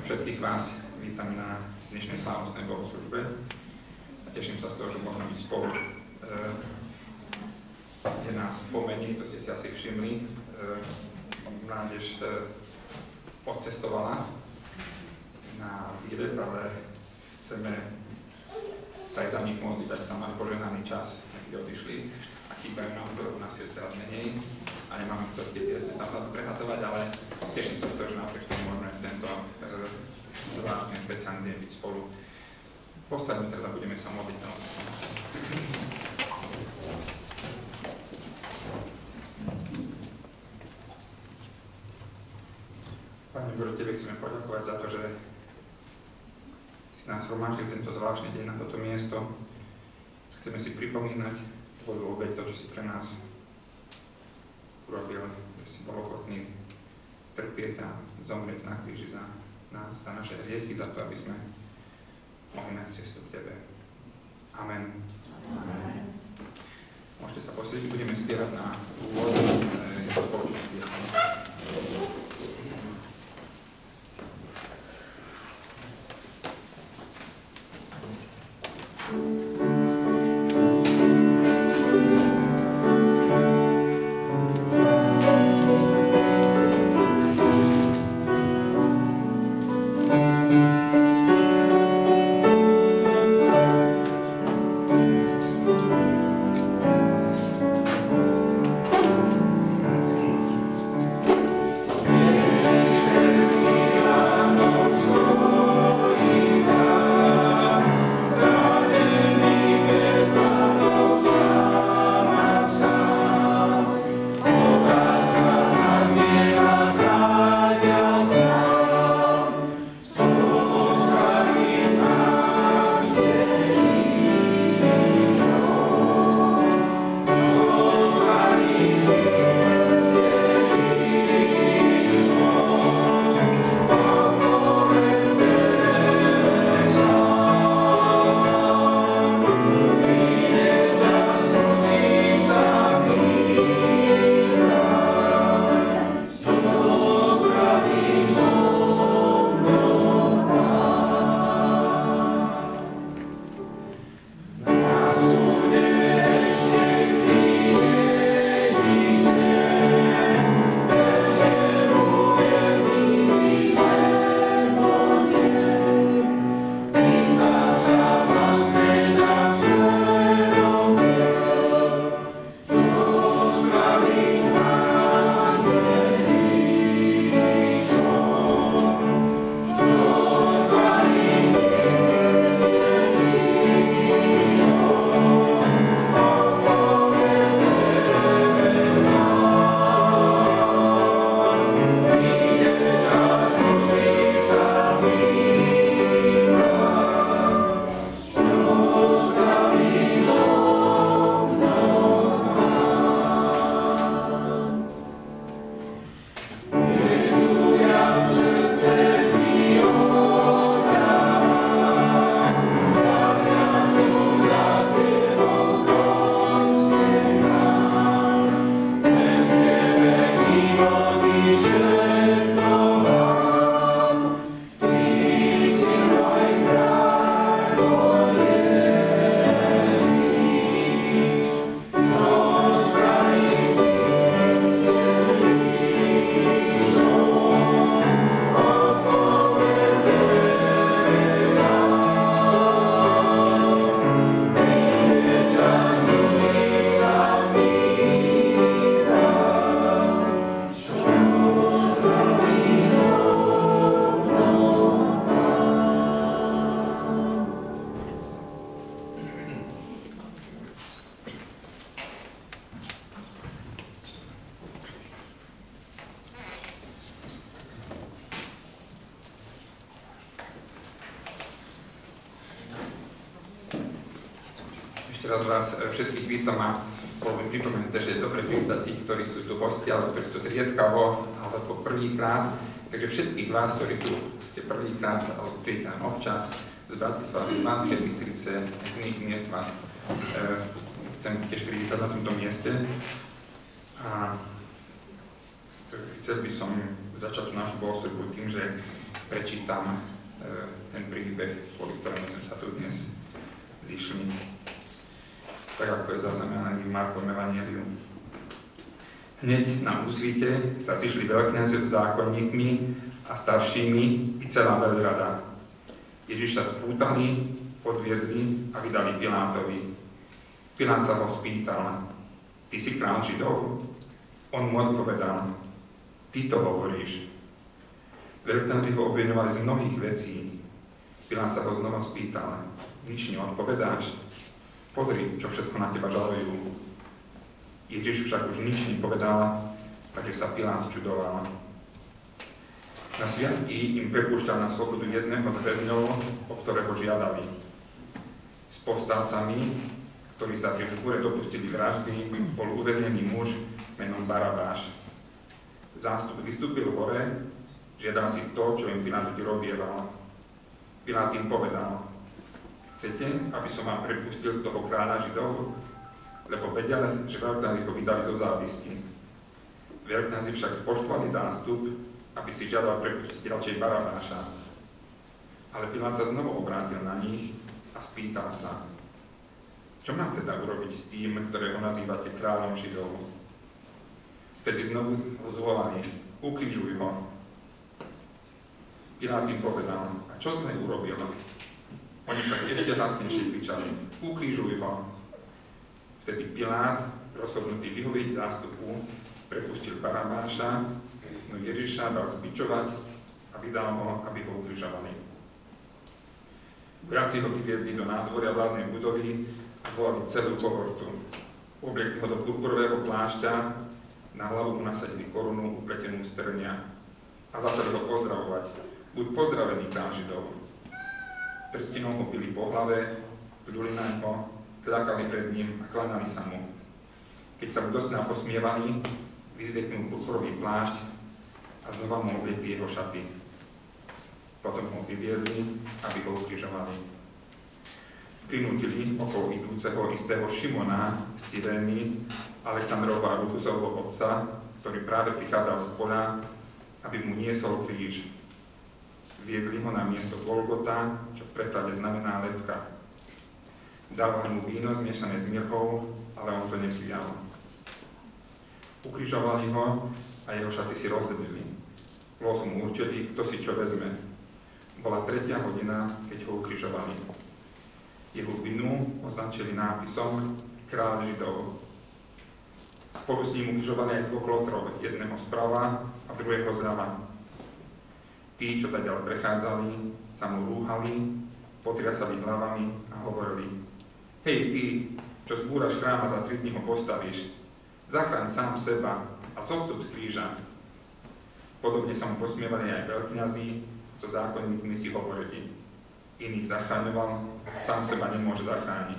Všetkých vás vítam na dnešnej slávnostnej bohoslužbe a teším sa z toho, že môžeme byť spolu. Je nás pomení, to ste si asi všimli. Mládež odcestovala na výlet, ale chceme sa aj za nich modliť, dať tam mali požehnaný čas, keď odišli a chýbajú nám, ktorú nás je teraz menej a nemáme kto tie piesne tam prehadzovať, ale teším sa z toho, že napriek tomu môžeme tento zvláštny špeciálny deň byť spolu. Postavíme teda, budeme sa modliť. Pane Bože, Tebe chceme poďakovať za to, že si nás zhromaždil tento zvláštny deň na toto miesto. Chceme si pripomínať Tvoju obeť, to, čo si pre nás urobil, že si bol ochotný trpieť a zomrieť na kríži za nás, za naše hriechy, za to, aby sme mohli nájsť cestu k Tebe. Amen. Amen. Môžete sa posledniť, budeme spievať na úvod spoločných piesní. Ešte raz vás všetkých vítam a pripomenúť, že je dobre privítať tých, ktorí sú tu hostia, alebo ktorí sú tu zriedkavo, alebo prvýkrát. Takže všetkých vás, ktorí tu ste prvýkrát, alebo príjete občas z Bratislavy, z Banskej Bystrice, z iných miest vás chcem tiež privítať na tomto mieste. A chcel by som začať našu bohoslužbu tým, že prečítam ten príbeh, kvôli ktorému sme sa tu dnes zišli, tak ako je zaznamenaný v Markovom evanjeliu. Hneď na úsvite sa zišli veľkňazi s zákonníkmi a staršími i celá veľrada. Ježiša spútali, podviedli a vydali Pilátovi. Pilát sa ho spýtal: Ty si král Židov? On mu odpovedal: Ty to hovoríš. Veľkňazi ho obviňovali z mnohých vecí. Pilát sa ho znova spýtal: Nič neodpovedáš? Pozri, čo všetko na teba žalujú. Ježiš však už nič nepovedal, takže sa Pilát čudoval. Na sviatky im prepúšťal na slobodu jedného z väzňov, o ktorého žiadali. S povstalcami, ktorí sa pri vzbúre dopustili vraždy, bol uväznený muž menom Barabáš. Zástup vystúpil hore, žiadal si to, čo im Pilát vždy robieval. Pilát im povedal: Chcete, aby som vám prepustil toho kráľa Židov? Lebo vedeli, že veľkňazi ho vydali zo závisti. Veľkňazi však poštvali zástup, aby si žiadal prepustiť radšej Barabáša. Ale Pilát sa znovu obrátil na nich a spýtal sa: Čo mám teda urobiť s tým, ktorého nazývate kráľom Židov? Vtedy znovu ho zvolali: Ukrižuj ho. Pilát im povedal: A čo sme urobili? Oni však ešte hlasnejšie kričali: Ukrižuj ho. Vtedy Pilát, rozhodnutý vyhovieť zástupu, prepustil Barabáša, no Ježiša dal zbičovať a vydal ho, aby ho ukrižovali. Vojaci ho vyviedli do nádvoria vládnej budovy a zvolali celú kohortu. Obliekli ho do purpurového plášťa, na hlavu mu nasadili korunu upletenú z trnia a začali ho pozdravovať: Buď pozdravený, kráľ Židov. Prstinou ho bili po hlave, pľuli na ňo, tľakali pred ním a klanali sa mu. Keď sa mu dosť posmievali, vyzlieknul purpurový plášť a znova mu obliekli jeho šaty. Potom ho vyviedli, aby ho ukrižovali. Prinútili okolo idúceho istého Šimona z Cyrény, Alexandrova a Rufusovho otca, ktorý práve prichádzal z poľa, aby mu niesol kríž. Viedli ho na miesto Golgota, čo v preklade znamená lebka. Dávali mu víno zmiešané s mirhou, ale on to neprijal. Ukrižovali ho a jeho šaty si rozdelili. Los mu určili, kto si čo vezme. Bola 3. hodina, keď ho ukrižovali. Jeho vinu označili nápisom Kráľ Židov. Spolu s ním ukrižovali aj 2 lotrov, jedného sprava a druhého zľava. Tí, čo taďal prechádzali, sa mu rúhali, potriasali hlavami a hovorili: Hej ty, čo zbúraš chrám a za 3 dní ho postavíš, zachráň sám seba a zostup z kríža. Podobne sa mu posmievali aj veľkňazi, so zákonníkmi si hovorili: Iných zachraňoval, sám seba nemôže zachrániť.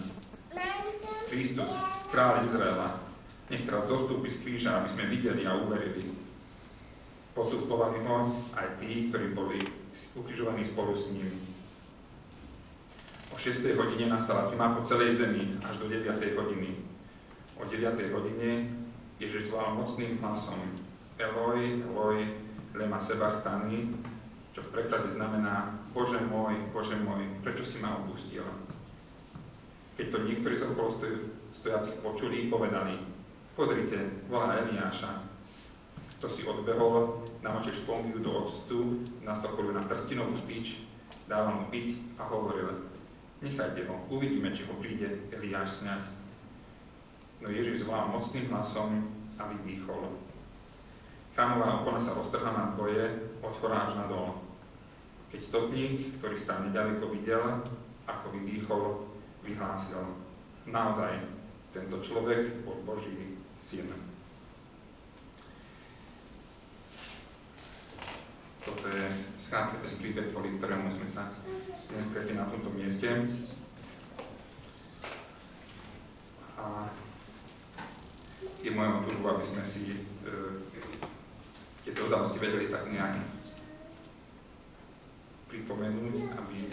Kristus, kráľ Izraela, nech teraz zostúpi z kríža, aby sme videli a uverili. Postupovali ho aj tí, ktorí boli ukrižovaní spolu s ním. O 6. hodine nastala tma po celej zemi až do 9. hodiny. O 9. hodine Ježiš zvolal mocným hlasom: Eloi, Eloi, lema sabachthani, čo v preklade znamená: Bože môj, prečo si ma opustil? Keď to niektorí z okolo stojacich počuli, povedali: Pozrite, volá Eliáša. To si odbehol, namočil špongiu do octu, nastokol na prstinovú tyč, dával mu piť a hovoril: Nechajte ho, uvidíme, či ho príde Eliáš sňať. No Ježiš zvolal mocným hlasom a vydýchol. Chrámová opona sa roztrhla na dvoje, od hora až nadol. Keď stotník, ktorý stál nedaleko, videl, ako vydýchol, vyhlásil: Naozaj, tento človek bol Boží syn. Toto je skrátke ten príbeh, kvôli ktorému sme sa dnes stretli na tomto mieste. A je mojou túžbou, aby sme si tieto udalosti vedeli tak nejak pripomenúť, aby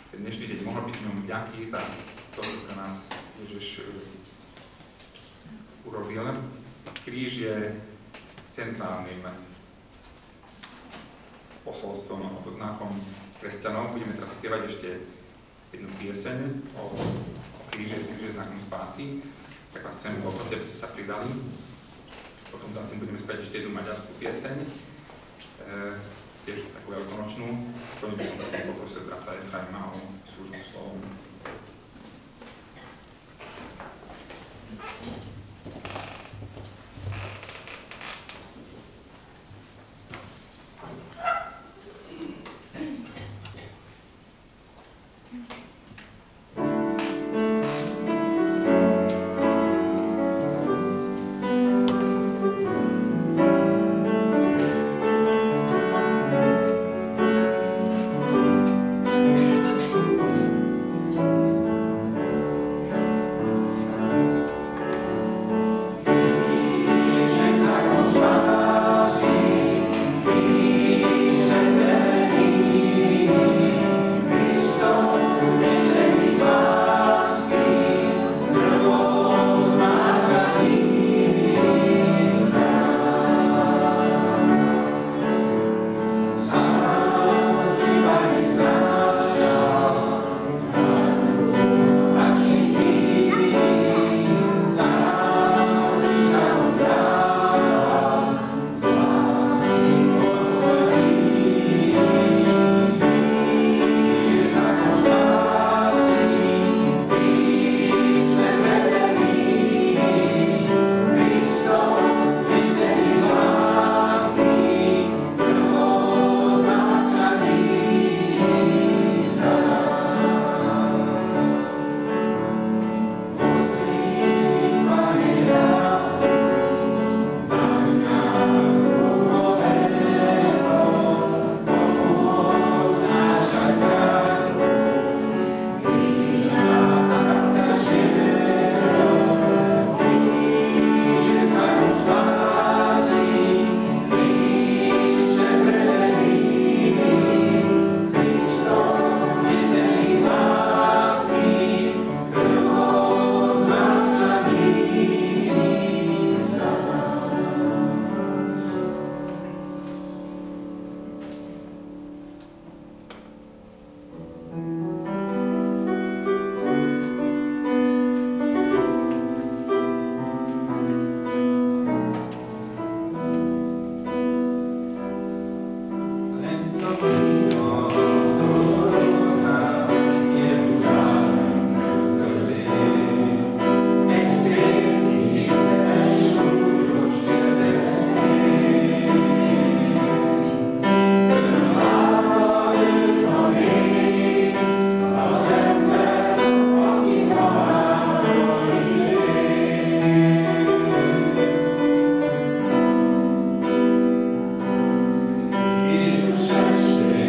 ten dnešný deň mohol byť ňom vďaky za to, čo pre nás Ježiš urobil. Kríž je centrálnym posolstvom alebo znakom kresťanov. Budeme teraz spievať ešte jednu pieseň o kríže znakom spásy. Tak vás chcem poprosiť, aby ste sa pridali. Potom za tým budeme spievať ešte jednu maďarskú pieseň. Tiež takú veľkonočnú. To by som potom poprosil brata Efraima o službu slovom. Jézus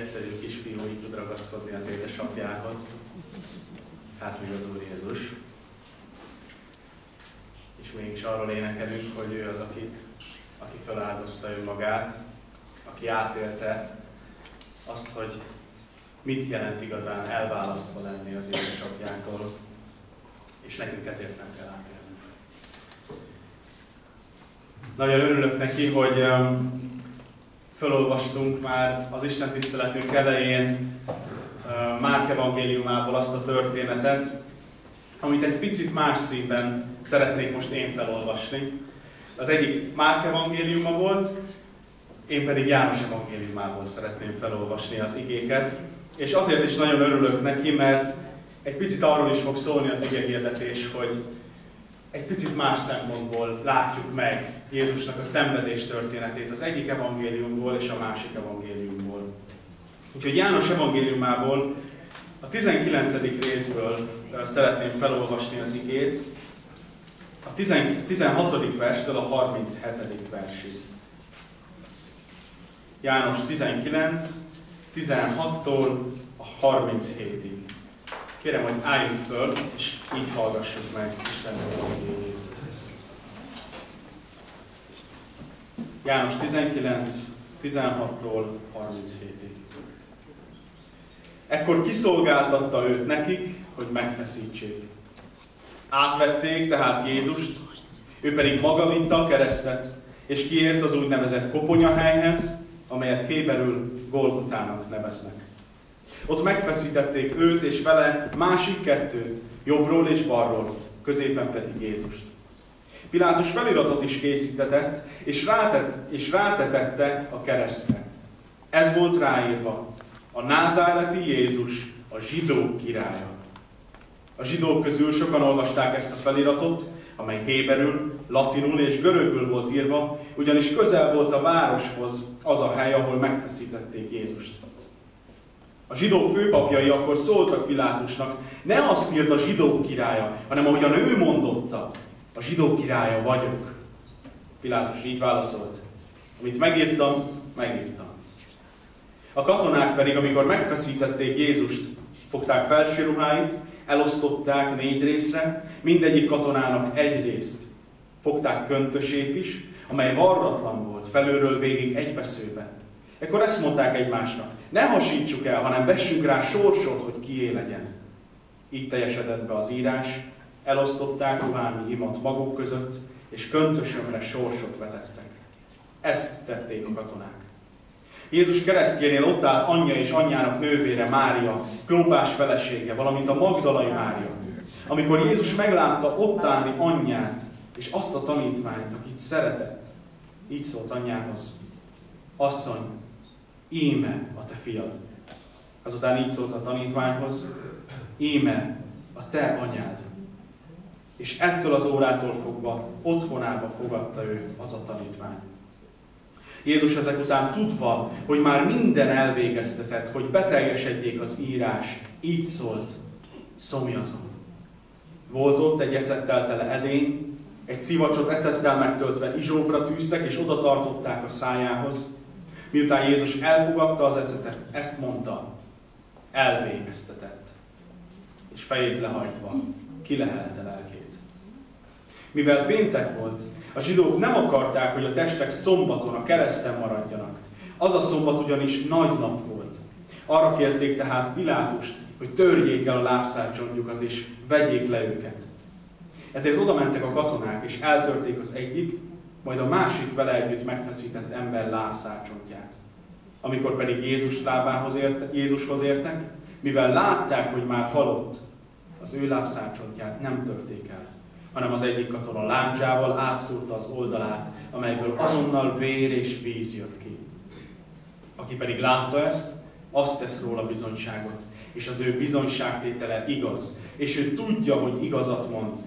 egyszerű kisfiú így tud ragaszkodni az édesapjához. Hát még az Úr Jézus. És mégis arról énekelünk, hogy ő az, aki feláldozta önmagát, aki átélte azt, hogy mit jelent igazán elválasztva lenni az édesapjától, és nekünk ezért nem kell átélnünk. Nagyon örülök neki, hogy felolvastunk már az Isten tiszteletünk elején Márk evangéliumából azt a történetet, amit egy picit más színben szeretnék most én felolvasni. Az egyik Márk evangéliuma volt, én pedig János evangéliumából szeretném felolvasni az igéket. És azért is nagyon örülök neki, mert egy picit arról is fog szólni az igehirdetés, hogy egy picit más szempontból látjuk meg Jézusnak a szenvedés történetét az egyik evangéliumból és a másik evangéliumból. Úgyhogy János evangéliumából a 19. részből szeretném felolvasni az igét, a 16. verstől a 37. versig. János 19, 16-tól a 37-ig. Kérem, hogy álljunk föl, és így hallgassuk meg Istennek az igéjét. János 19, 16-tól 37-ig. Ekkor kiszolgáltatta őt nekik, hogy megfeszítsék. Átvették tehát Jézust, ő pedig maga vitte a keresztet, és kiért az úgynevezett koponyahelyhez, amelyet héberül Golgotának neveznek. Ott megfeszítették őt és vele másik kettőt, jobbról és balról, középen pedig Jézust. Pilátus feliratot is készítetett, és rátetette a keresztre. Ez volt ráírva: a názáreti Jézus, a zsidók királya. A zsidók közül sokan olvasták ezt a feliratot, amely héberül, latinul és görögül volt írva, ugyanis közel volt a városhoz az a hely, ahol megfeszítették Jézust. A zsidók főpapjai akkor szóltak Pilátusnak: ne azt írd, a zsidók királya, hanem ahogyan ő mondotta, a zsidók királya vagyok. Pilátus így válaszolt: amit megírtam, megírtam. A katonák pedig, amikor megfeszítették Jézust, fogták felső ruháit, elosztották 4 részre, mindegyik katonának egy részt. Fogták köntösét is, amely varratlan volt, felülről végig egybeszőve. Ekkor ezt mondták egymásnak: ne hasítsuk el, hanem vessünk rá sorsot, hogy kié legyen. Így teljesedett be az írás, elosztották ruhámi imat maguk között, és köntösömre sorsot vetettek. Ezt tették a katonák. Jézus keresztjénél ott állt anyja és anyjának nővére Mária, Klópás felesége, valamint a Magdalai Mária. Amikor Jézus meglátta ott állni anyját, és azt a tanítványt, akit szeretett, így szólt anyjához: asszony, íme a te fiad. Azután így szólt a tanítványhoz: íme a te anyád. És ettől az órától fogva otthonába fogadta őt az a tanítvány. Jézus ezek után tudva, hogy már minden elvégeztetett, hogy beteljesedjék az írás, így szólt: szomjazom. Volt ott egy ecettel tele edény, egy szivacsot ecettel megtöltve izsókra tűztek, és oda tartották a szájához. Miután Jézus elfogadta az ecetet, ezt mondta: elvégeztetett. És fejét lehajtva kilehelte lelkét. Mivel péntek volt, a zsidók nem akarták, hogy a testek szombaton a kereszten maradjanak. Az a szombat ugyanis nagy nap volt. Arra kérték tehát Pilátust, hogy törjék el a lábszárcsontjukat és vegyék le őket. Ezért oda mentek a katonák, és eltörték az egyik, majd a másik vele együtt megfeszített ember lábszárcsontját. Amikor pedig Jézushoz értek, mivel látták, hogy már halott, az ő lábszárcsontját nem törték el, hanem az egyik katona lándzsával átszúrta az oldalát, amelyből azonnal vér és víz jött ki. Aki pedig látta ezt, azt tesz róla bizonyságot, és az ő bizonyságtétele igaz, és ő tudja, hogy igazat mond,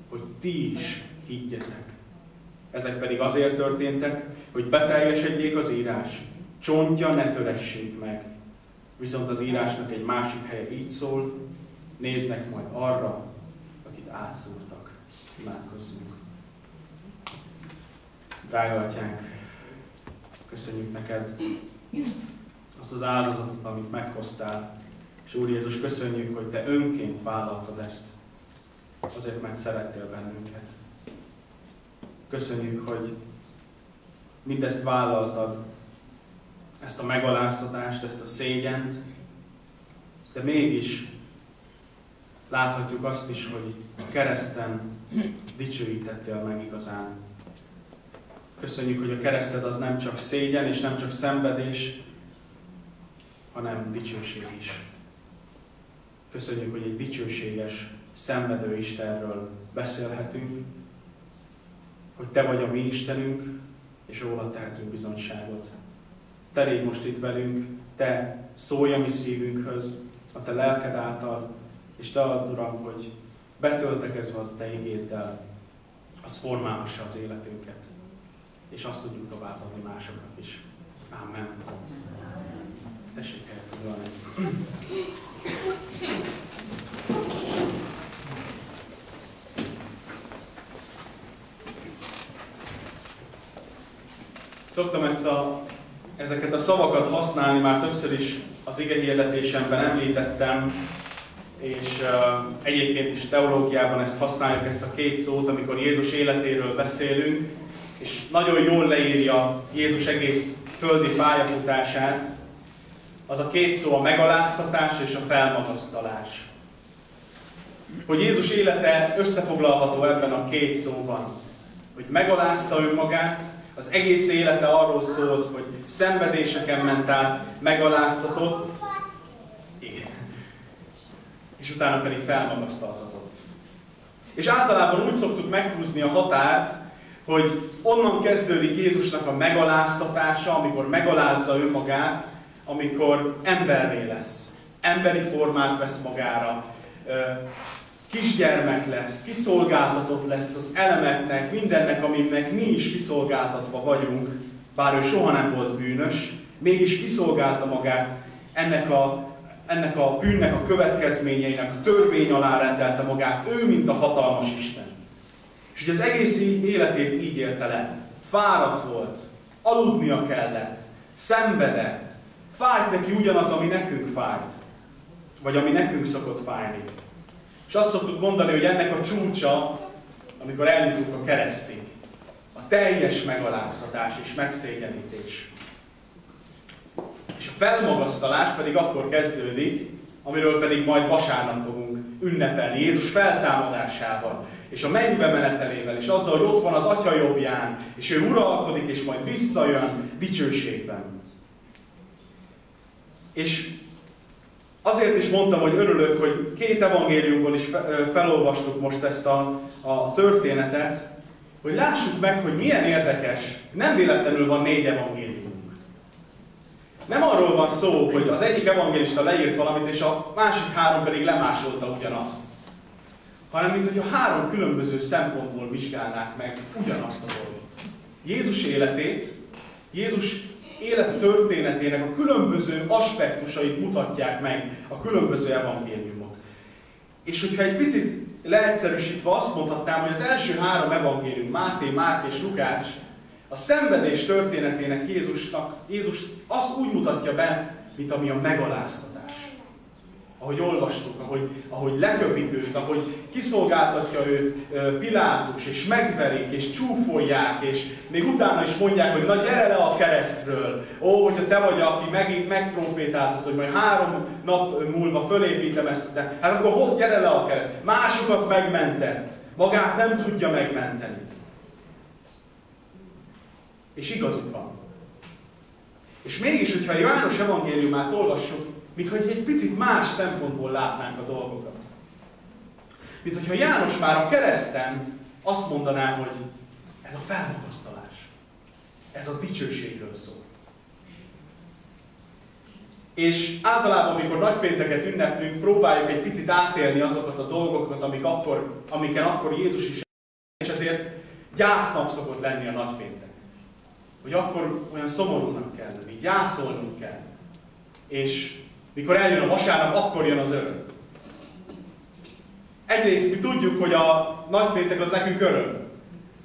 hogy ti is higgyetek. Ezek pedig azért történtek, hogy beteljesedjék az írás, csontja ne töressék meg. Viszont az írásnak egy másik helye így szól: néznek majd arra, akit átszúrtak. Imádkozzunk. Drága Atyánk, köszönjük neked azt az áldozatot, amit meghoztál. És Úr Jézus, köszönjük, hogy Te önként vállaltad ezt, azért, mert szerettél bennünket. Köszönjük, hogy mindezt vállaltad, ezt a megaláztatást, ezt a szégyent, de mégis láthatjuk azt is, hogy a kereszten dicsőítettél meg igazán. Köszönjük, hogy a kereszted az nem csak szégyen és nem csak szenvedés, hanem dicsőség is. Köszönjük, hogy egy dicsőséges, szenvedő Istenről beszélhetünk, hogy Te vagy a mi Istenünk, és róla tehetünk bizonyságot. Te légy most itt velünk, Te szólj a mi szívünkhöz, a Te lelked által, és Te add, Uram, hogy betöltekezve az Te igéddel, az formálhassa az életünket, és azt tudjuk továbbadni másoknak is. Amen. Tessék elfoglalni. Szoktam ezeket a szavakat használni, már többször is az igehirdetésemben említettem, és egyébként is teológiában ezt használjuk, ezt a két szót, amikor Jézus életéről beszélünk, és nagyon jól leírja Jézus egész földi pályafutását. Az a két szó a megaláztatás és a felmagasztalás. Hogy Jézus élete összefoglalható ebben a két szóban, hogy megalázta önmagát, az egész élete arról szólt, hogy szenvedéseken ment át, megaláztatott, és utána pedig felmagasztaltatott. És általában úgy szoktuk meghúzni a határt, hogy onnan kezdődik Jézusnak a megaláztatása, amikor megalázza önmagát, amikor emberré lesz, emberi formát vesz magára, kisgyermek lesz, kiszolgáltatott lesz az elemeknek, mindennek, aminek mi is kiszolgáltatva vagyunk, bár ő soha nem volt bűnös, mégis kiszolgálta magát ennek a bűnnek a következményeinek, a törvény alá rendelte magát, ő, mint a hatalmas Isten. És hogy az egész életét így élte le. Fáradt volt, aludnia kellett, szenvedett, fájt neki ugyanaz, ami nekünk fájt, vagy ami nekünk szokott fájni. És azt szoktuk mondani, hogy ennek a csúcsa, amikor eljutunk a keresztig, a teljes megaláztatás és megszégyenítés. És a felmagasztalás pedig akkor kezdődik, amiről pedig majd vasárnap fogunk ünnepelni, Jézus feltámadásával, és a mennybe menetelével, és azzal, hogy ott van az Atya jobbján, és ő uralkodik, és majd visszajön dicsőségben. És azért is mondtam, hogy örülök, hogy két evangéliumból is felolvastuk most ezt a történetet, hogy lássuk meg, hogy milyen érdekes, nem véletlenül van 4 evangéliumunk. Nem arról van szó, hogy az egyik evangélista leírt valamit, és a másik 3 pedig lemásolta ugyanazt. Hanem, mint hogyha 3 különböző szempontból vizsgálnák meg ugyanazt a dolgot. Jézus életét, Jézus élet történetének a különböző aspektusait mutatják meg a különböző evangéliumok. És hogyha egy picit leegyszerűsítve azt mondhatnám, hogy az első 3 evangélium, Máté, Márk és Lukács, a szenvedés történetének Jézus azt úgy mutatja be, mint ami a megaláztatás. Ahogy olvastuk, ahogy leköpik őt, ahogy kiszolgáltatja őt Pilátus, és megverik, és csúfolják, és még utána is mondják, hogy na gyere le a keresztről. Ó, hogyha te vagy, aki megint megprofétáltad, hogy majd 3 nap múlva fölépítem ezt, hát akkor gyere le a kereszt. Másokat megmentett, magát nem tudja megmenteni. És igazuk van. És mégis, hogyha a János evangéliumát olvassuk, mintha egy picit más szempontból látnánk a dolgokat. Mint hogyha János már a kereszten azt mondaná, hogy ez a felmagasztalás, ez a dicsőségről szól. És általában, amikor nagypénteket ünneplünk, próbáljuk egy picit átélni azokat a dolgokat, amiken akkor Jézus is, és ezért gyásznap szokott lenni a nagypéntek. Hogy akkor olyan szomorúnak kell lenni, gyászolnunk kell. És mikor eljön a vasárnap, akkor jön az öröm. Egyrészt mi tudjuk, hogy a nagypéntek az nekünk öröm,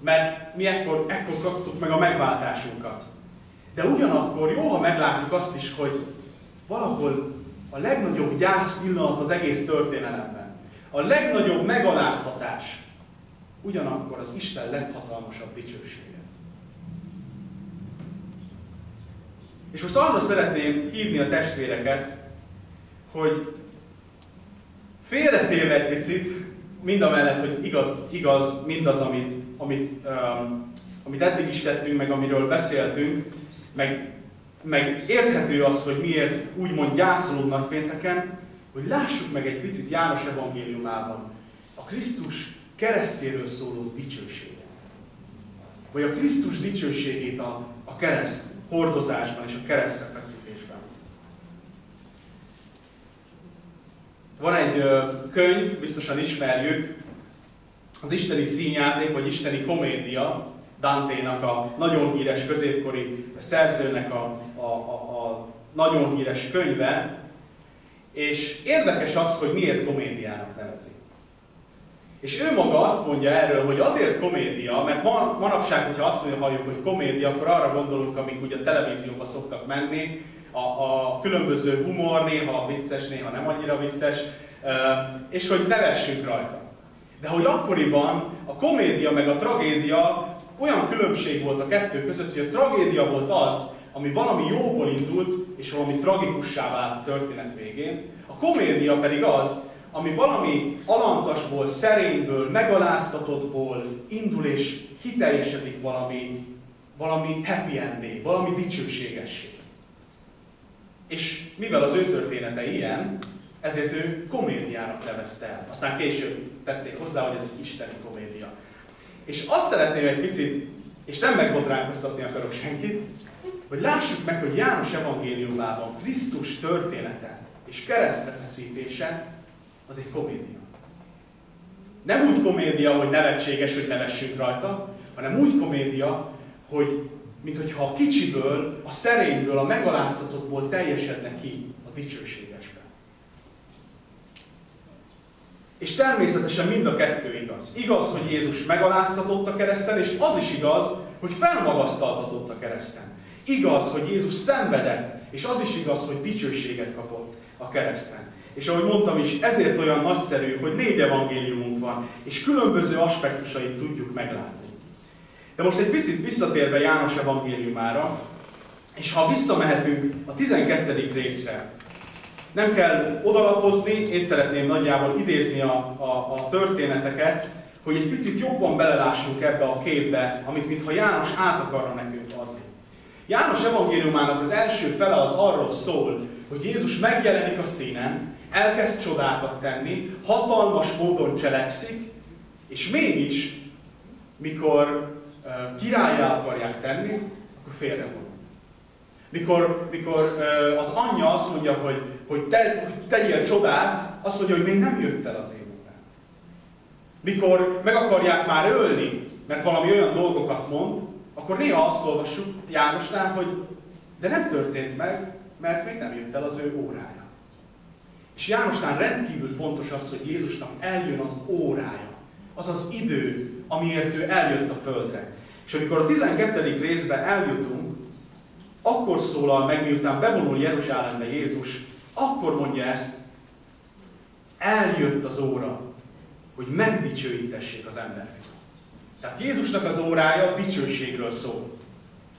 mert mi ekkor kaptuk meg a megváltásunkat. De ugyanakkor jó, ha meglátjuk azt is, hogy valahol a legnagyobb gyász pillanat az egész történelemben. A legnagyobb megaláztatás. Ugyanakkor az Isten leghatalmasabb dicsősége. És most arra szeretném hívni a testvéreket, hogy félretéve egy picit, mindamellett, hogy igaz mindaz, amit eddig is tettünk, meg amiről beszéltünk, meg érthető az, hogy miért úgymond gyászolunk nagypénteken, hogy lássuk meg egy picit János evangéliumában a Krisztus keresztjéről szóló dicsőséget. Vagy a Krisztus dicsőségét a kereszt hordozásban és a keresztre feszítésben. Van egy könyv, biztosan ismerjük, az Isteni színjáték, vagy Isteni komédia, Danténak a nagyon híres középkori szerzőnek a nagyon híres könyve, és érdekes az, hogy miért komédiának nevezi. És ő maga azt mondja erről, hogy azért komédia, mert manapság, hogyha azt mondja, halljuk, hogy komédia, akkor arra gondolunk, amik ugye a televízióba szoktak menni, a különböző humor, néha vicces, néha nem annyira vicces, és hogy nevessünk rajta. De hogy akkoriban a komédia meg a tragédia, olyan különbség volt a kettő között, hogy a tragédia volt az, ami valami jóból indult, és valami tragikussá vált a történet végén. A komédia pedig az, ami valami alantasból, szerényből, megaláztatottból indul és kiteljesedik valami happy endé, valami dicsőségesség. És mivel az ő története ilyen, ezért ő komédiának nevezte el. Aztán később tették hozzá, hogy ez isteni komédia. És azt szeretném egy picit, és nem megbotránkoztatni akarok senkit, hogy lássuk meg, hogy János evangéliumában Krisztus története és keresztrefeszítése az egy komédia. Nem úgy komédia, hogy nevetséges, hogy nevessünk rajta, hanem úgy komédia, hogy minthogyha a kicsiből, a szerényből, a megaláztatottból teljesedne ki a dicsőségesbe. És természetesen mind a kettő igaz. Igaz, hogy Jézus megaláztatott a kereszten, és az is igaz, hogy felmagasztaltatott a kereszten. Igaz, hogy Jézus szenvedett, és az is igaz, hogy dicsőséget kapott a kereszten. És ahogy mondtam is, ezért olyan nagyszerű, hogy 4 evangéliumunk van, és különböző aspektusait tudjuk meglátni. De most egy picit visszatérve János evangéliumára, és ha visszamehetünk a 12. részre, nem kell odalapozni, és szeretném nagyjából idézni a történeteket, hogy egy picit jobban belelássunk ebbe a képbe, amit mintha János át akarna nekünk adni. János evangéliumának az első fele az arról szól, hogy Jézus megjelenik a színen, elkezd csodákat tenni, hatalmas módon cselekszik, és mégis, mikor királlyá akarják tenni, akkor félrevonul. Mikor az anyja azt mondja, hogy tegyél csodát, azt mondja, hogy még nem jött el az én órám. Mikor meg akarják már ölni, mert valami olyan dolgokat mond, akkor néha azt olvassuk Jánosnál, hogy de nem történt meg, mert még nem jött el az ő órája. És Jánosnál rendkívül fontos az, hogy Jézusnak eljön az órája. Az az idő, amiért ő eljött a földre. És amikor a 12. részben eljutunk, akkor szólal meg, miután bevonul Jeruzsálembe Jézus, akkor mondja ezt, eljött az óra, hogy megdicsőítessék az embereket. Tehát Jézusnak az órája dicsőségről szól.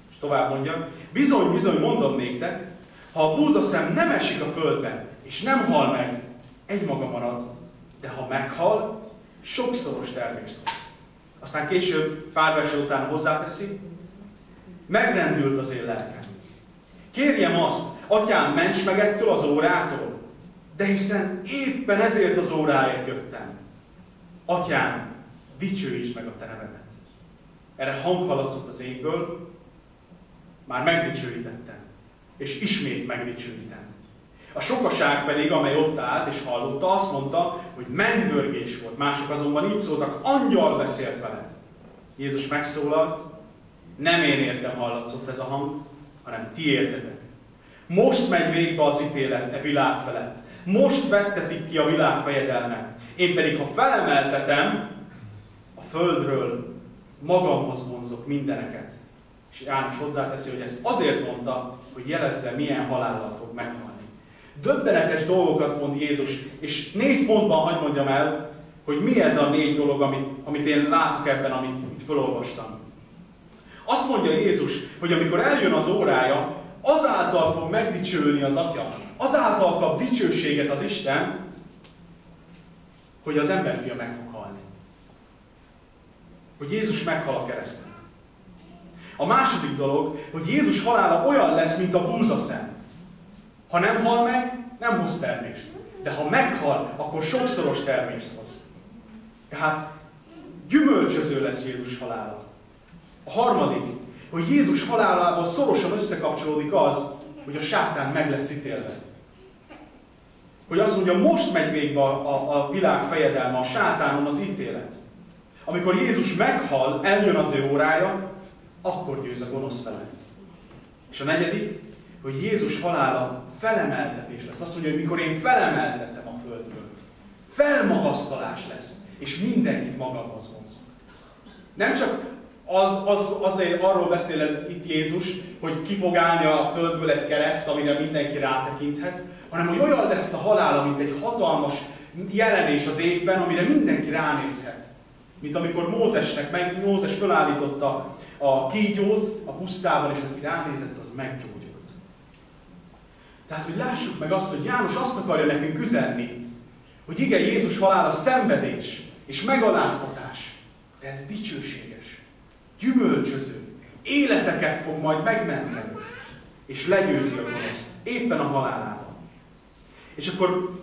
És tovább mondja, bizony, bizony mondom néktek, ha a búzaszem nem esik a földbe, és nem hal meg, egymaga marad, de ha meghal, sokszoros termést hoz. Aztán később, pár verseny után hozzáteszi, megrendült az én lelkem. Kérjem azt, atyám, ments meg ettől az órától, de hiszen éppen ezért az óráért jöttem. Atyám, dicsőítsd meg a te nevedet. Erre hang hallatszott az égből, már megdicsőítettem, és ismét megdicsőítem. A sokaság pedig, amely ott állt és hallotta, azt mondta, hogy mennyvörgés volt. Mások azonban így szóltak, angyal beszélt vele. Jézus megszólalt, nem én értem hallatszott ez a hang, hanem ti értetek. Most megy végbe az ítélet e világ felett. Most vettetik ki a világ fejedelme. Én pedig, ha felemeltetem, a földről magamhoz vonzok mindeneket. És János hozzáteszi, hogy ezt azért mondta, hogy jelezze, milyen halállal fog meghalni. Döbbenetes dolgokat mond Jézus, és 4 pontban hadd mondjam el, hogy mi ez a 4 dolog, amit én látok ebben, amit felolvastam. Azt mondja Jézus, hogy amikor eljön az órája, azáltal fog megdicsőlni az Atya, azáltal kap dicsőséget az Isten, hogy az emberfia meg fog halni. Hogy Jézus meghal a kereszten. A második dolog, hogy Jézus halála olyan lesz, mint a búzaszem. Ha nem hal meg, nem hoz termést. De ha meghal, akkor sokszoros termést hoz. Tehát gyümölcsöző lesz Jézus halála. A harmadik, hogy Jézus halálával szorosan összekapcsolódik az, hogy a sátán meg lesz ítélve. Hogy azt mondja, most megy végbe a világ fejedelme, a sátánon az ítélet. Amikor Jézus meghal, eljön az ő órája, akkor győz a gonosz vele. És a negyedik, hogy Jézus halála felemeltetés lesz. Azt mondja, hogy mikor én felemeltetem a földről, felmagasztalás lesz, és mindenkit magamhoz vonzok. Nem csak azért arról beszél ez itt Jézus, hogy ki fog állni a földből egy kereszt, amire mindenki rátekinthet, hanem hogy olyan lesz a halála, mint egy hatalmas jelenés az égben, amire mindenki ránézhet. Mint amikor Mózes felállította a kígyót a pusztában, és aki ránézett, az meggyógyult. Tehát, hogy lássuk meg azt, hogy János azt akarja nekünk üzenni, hogy igen, Jézus halála szenvedés és megaláztatás, de ez dicsőséges, gyümölcsöző, életeket fog majd megmenteni, és legyőzi a gonoszt, éppen a halálával. És akkor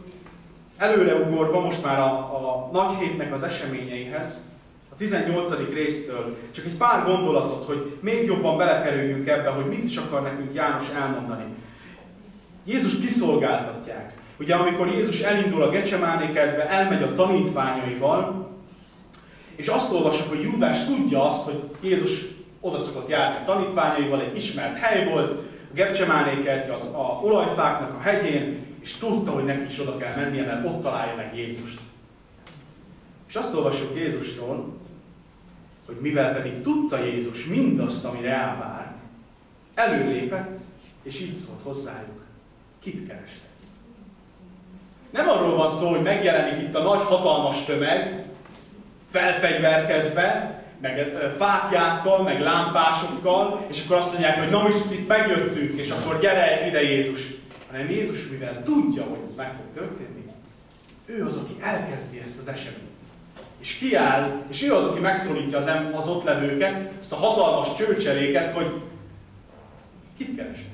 előreugorva most már a nagy hétnek az eseményeihez, a 18. résztől csak egy pár gondolatot, hogy még jobban belekerüljünk ebbe, hogy mit is akar nekünk János elmondani. Jézus kiszolgáltatják. Ugye amikor Jézus elindul a Gecsemáné kertbe, elmegy a tanítványaival, és azt olvasok, hogy Júdás tudja azt, hogy Jézus oda szokott járni a tanítványaival, egy ismert hely volt, a Gecsemáné kertje az olajfáknak a hegyén, és tudta, hogy neki is oda kell mennie, mert ott találja meg Jézust. És azt olvassuk Jézusról, hogy mivel pedig tudta Jézus mindazt, amire elvár, előlépett, és így szólt hozzájuk. Kit kerestek? Nem arról van szó, hogy megjelenik itt a nagy hatalmas tömeg, felfegyverkezve, meg fáklyákkal, meg lámpásokkal, és akkor azt mondják, hogy na most itt megjöttünk, és akkor gyere ide Jézus. Hanem Jézus, mivel tudja, hogy ez meg fog történni, ő az, aki elkezdi ezt az eseményt. És kiáll, és ő az, aki megszólítja az ott levőket, ezt a hatalmas csőcseléket, hogy kit keresnek.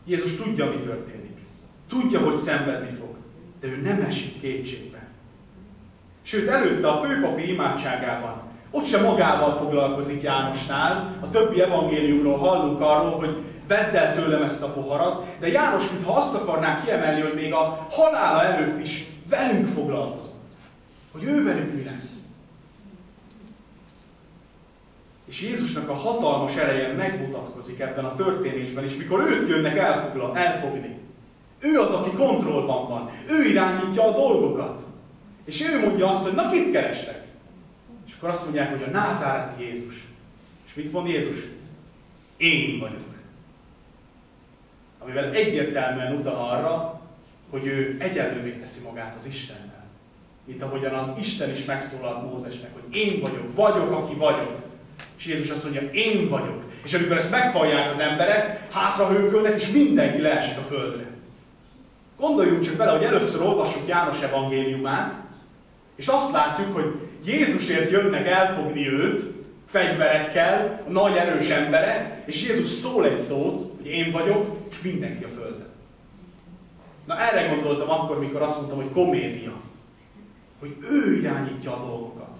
Jézus tudja, mi történik. Tudja, hogy szenvedni fog, de ő nem esik kétségbe. Sőt, előtte a főpapi imádságában, ott sem magával foglalkozik Jánosnál, a többi evangéliumról hallunk arról, hogy vedd el tőlem ezt a poharat, de János, mintha azt akarná kiemelni, hogy még a halála előtt is velünk foglalkozott. Hogy ő velük mi lesz. És Jézusnak a hatalmas ereje megmutatkozik ebben a történésben, és mikor őt jönnek elfogni. Ő az, aki kontrollban van. Ő irányítja a dolgokat. És ő mondja azt, hogy na kit kerestek? És akkor azt mondják, hogy a názáreti Jézus. És mit mond Jézus? Én vagyok. Amivel egyértelműen utal arra, hogy ő egyenlővé teszi magát az Istennel. Mint ahogyan az Isten is megszólalt Mózesnek, hogy én vagyok, aki vagyok. És Jézus azt mondja, én vagyok. És amikor ezt meghallják az emberek, hátrahőkölnek, és mindenki leesik a földre. Gondoljunk csak bele, hogy először olvassuk János evangéliumát, és azt látjuk, hogy Jézusért jönnek elfogni őt, fegyverekkel, nagy erős emberek, és Jézus szól egy szót, hogy én vagyok, és mindenki a földön. Na erre gondoltam akkor, mikor azt mondtam, hogy komédia. Hogy ő irányítja a dolgokat.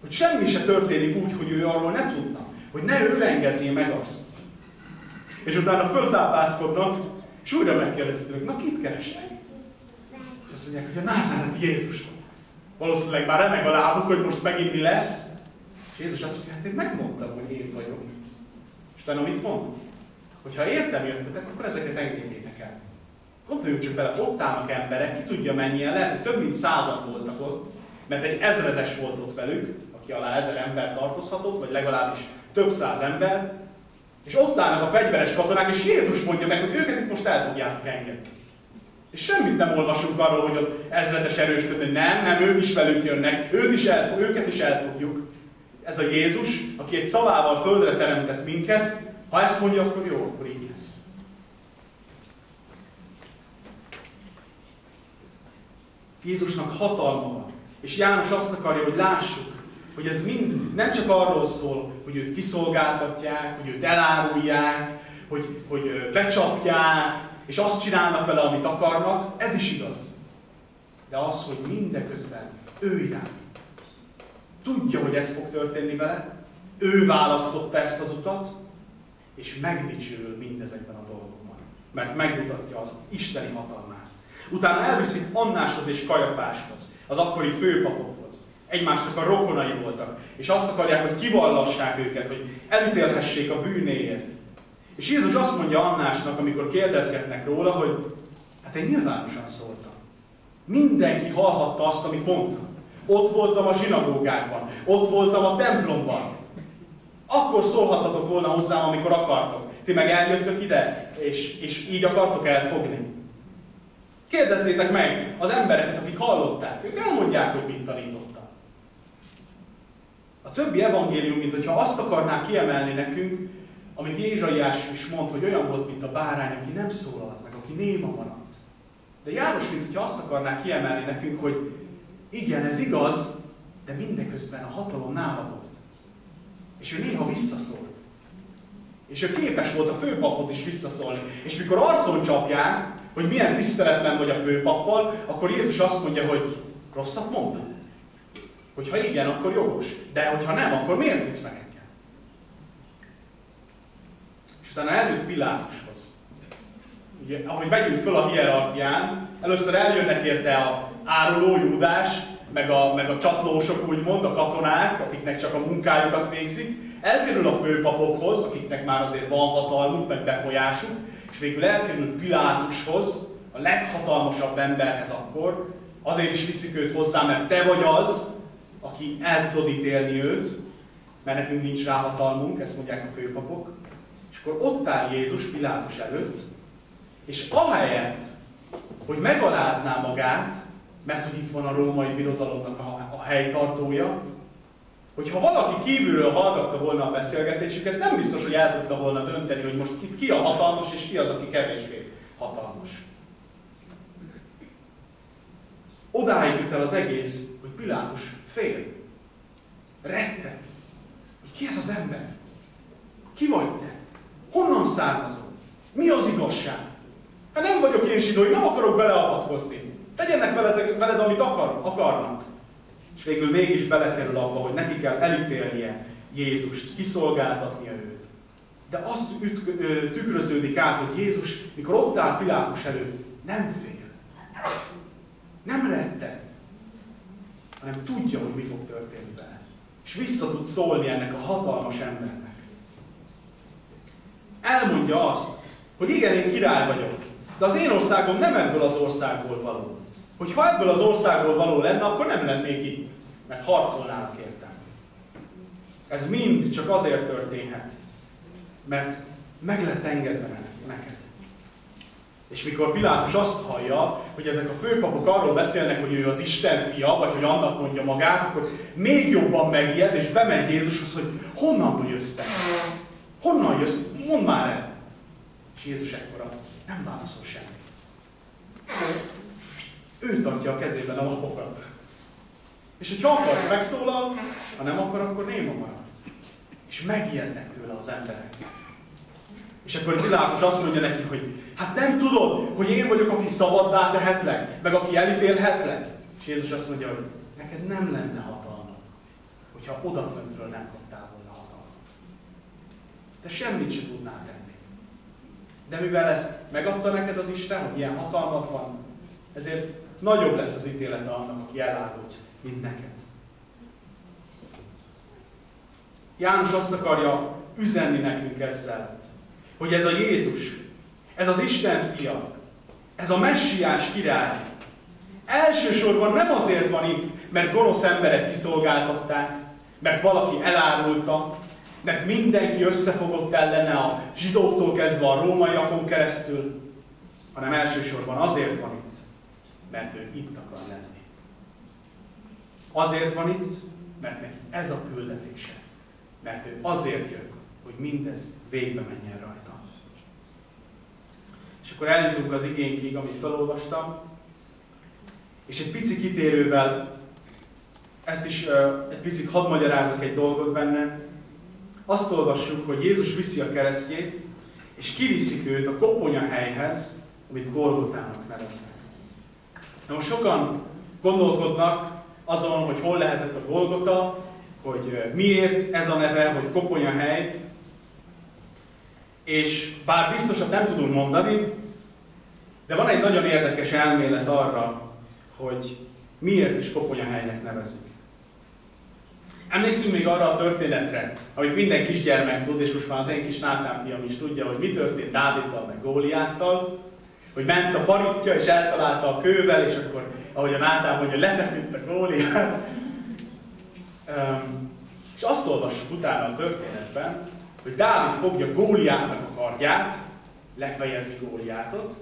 Hogy semmi se történik úgy, hogy ő arról ne tudna. Hogy ne ő engedné meg azt. És utána föltápászkodnak, és újra megkérdezik tőlük, na kit keresnek? És azt mondják, hogy a názáreti Jézust. Valószínűleg már remeg a lábuk, hogy most megint mi lesz. És Jézus azt mondja, hát én megmondtam, hogy én vagyok. És utána mit mond? Hogyha értem jöttetek, akkor ezeket engedjétek el. Gondoljunk csak bele, ott állnak emberek, ki tudja mennyien, lehet, hogy több mint 100-an voltak ott, mert egy ezredes volt ott velük, aki alá 1000 ember tartozhatott, vagy legalábbis több száz ember, És ott állnak a fegyveres katonák, és Jézus mondja meg, hogy őket itt most el fogjátok engedni. És semmit nem olvasunk arról, hogy ott ezredes erősködni. Nem, ők is velük jönnek, őket is elfogjuk. Ez a Jézus, aki egy szavával földre teremtett minket, ha ezt mondja, akkor jó, akkor így lesz. Jézusnak hatalma van. És János azt akarja, hogy lássuk, hogy ez mind nem csak arról szól, hogy őt kiszolgáltatják, hogy őt elárulják, hogy becsapják, és azt csinálnak vele, amit akarnak, ez is igaz. De az, hogy mindeközben ő irányít. Tudja, hogy ez fog történni vele, ő választotta ezt az utat, és megdicsőül mindezekben a dolgokban. Mert megmutatja az isteni hatalmát. Utána elviszik Annáshoz és Kajafáshoz, az akkori főpapokhoz. Egymásnak a rokonai voltak, és azt akarják, hogy kivallassák őket, hogy elítélhessék a bűnéért. És Jézus azt mondja Annásnak, amikor kérdezgetnek róla, hogy hát én nyilvánosan szóltam. Mindenki hallhatta azt, amit mondtam. Ott voltam a zsinagógákban, ott voltam a templomban. Akkor szólhattatok volna hozzám, amikor akartok. Ti meg eljöttök ide, és így akartok elfogni. Kérdezzétek meg az embereket, akik hallották. Ők elmondják, hogy mit tanítottam. A többi evangélium, mintha azt akarná kiemelni nekünk, amit Ézsaiás is mond, hogy olyan volt, mint a bárány, aki nem szólalt meg, aki néma maradt. De János, mintha azt akarná kiemelni nekünk, hogy igen, ez igaz, de mindeközben a hatalom nála volt. És ő néha visszaszólt. És ő képes volt a főpaphoz is visszaszólni. És mikor arcon csapják, hogy milyen tiszteletlen vagy a főpappal, akkor Jézus azt mondja, hogy rosszat mondtam. Hogyha igen, akkor jogos. De hogyha nem, akkor miért tudsz meg engem? És utána eljött Pilátushoz. Ugye, ahogy megyünk föl a hierarchián, először eljönnek érte a áruló Júdás, meg a csatlósok, úgymond, a katonák, akiknek csak a munkájukat végzik. Elkerül a főpapokhoz, akiknek már azért van hatalmuk, meg befolyásuk, és végül elkerül Pilátushoz, a leghatalmasabb emberhez akkor. Azért is viszik őt hozzá, mert te vagy az, aki el tudod ítélni őt, mert nekünk nincs rá hatalmunk, ezt mondják a főpapok. És akkor ott áll Jézus Pilátus előtt, és ahelyett, hogy megalázná magát, mert hogy itt van a római birodalomnak a helytartója, hogyha valaki kívülről hallgatta volna a beszélgetésüket, nem biztos, hogy el tudta volna dönteni, hogy most itt ki a hatalmas, és ki az, aki kevésbé hatalmas. Odáig jut el az egész, hogy Pilátus fél. Rettek. Hogy ki ez az ember? Ki vagy te? Honnan származol? Mi az igazság? Hát nem vagyok én zsidó, nem akarok beleavatkozni. Tegyenek veled, amit akarnak. És végül mégis belekerül abba, hogy neki kell elítélnie Jézust, kiszolgáltatnia őt. De azt tükröződik át, hogy Jézus, mikor ott áll Pilátus előtt, nem fél. Nem retten, hanem tudja, hogy mi fog történni vele. És vissza tud szólni ennek a hatalmas embernek. Elmondja azt, hogy igen, én király vagyok, de az én országom nem ebből az országból való. Hogyha ebből az országból való lenne, akkor nem lennék itt, mert harcolnának értem. Ez mind csak azért történhet, mert meg lett engedve neked. És mikor Pilátus azt hallja, hogy ezek a főpapok arról beszélnek, hogy ő az Isten fia, vagy hogy annak mondja magát, akkor még jobban megijed, és bemegy Jézushoz, hogy honnan jössz te? Honnan jössz? Mondd már el! És Jézus ekkora nem válaszol semmit. Ő tartja a kezében a lapokat. És hogyha akarsz, megszólal, ha nem akar, akkor néma marad. És megijednek tőle az emberek. És akkor Pilátus azt mondja neki, hogy hát nem tudod, hogy én vagyok, aki szabaddá tehetlek, meg aki elítélhetlek? És Jézus azt mondja, hogy neked nem lenne hatalma, hogyha odaföntről nem kaptál volna hatalmat. Te semmit sem tudnál tenni. De mivel ezt megadta neked az Isten, hogy ilyen hatalmat van, ezért nagyobb lesz az ítélete annak, aki elárult, mint neked. János azt akarja üzenni nekünk ezzel, hogy ez a Jézus, ez az Isten fia, ez a messiás király elsősorban nem azért van itt, mert gonosz emberek kiszolgáltatták, mert valaki elárulta, mert mindenki összefogott ellene a zsidóktól kezdve a rómaiakon keresztül, hanem elsősorban azért van itt, mert ő itt akar lenni. Azért van itt, mert neki ez a küldetése. Mert ő azért jön, hogy mindez végbe menjen rajta. És akkor eljutunk az igénkig, amit felolvastam, és egy pici kitérővel, ezt is egy picit hadd magyarázok egy dolgot benne. Azt olvassuk, hogy Jézus viszi a keresztjét, és kiviszik őt a koponyahelyhez, amit Golgotának neveznek. Na most sokan gondolkodnak azon, hogy hol lehetett a Golgota, hogy miért ez a neve, hogy koponyahely, és bár biztosat nem tudunk mondani, de van egy nagyon érdekes elmélet arra, hogy miért is koponyahelynek nevezik. Emlékszünk még arra a történetre, amit minden kisgyermek tud, és most már az én kis Nátán fiam is tudja, hogy mi történt Dáviddal meg Góliáttal, hogy ment a paritja, és eltalálta a kővel, és akkor, ahogy a Nátán mondja, lefeküdt a Góliát. És azt olvassuk utána a történetben, hogy Dávid fogja Góliátnak a kardját, lefejezi Góliátot,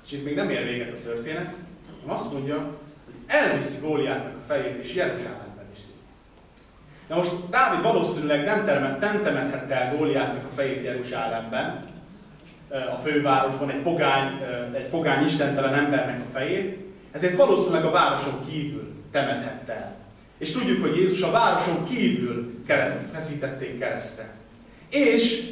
és itt még nem ér véget a történet, hanem azt mondja, hogy elviszi Góliátnak a fejét, és Jeruzsálembe viszi. Na most Dávid valószínűleg nem temethette el Góliátnak a fejét Jeruzsálemben, a fővárosban egy pogány istentelen embernek a fejét, ezért valószínűleg a városon kívül temethette el. És tudjuk, hogy Jézus a városon kívül feszítették keresztre. És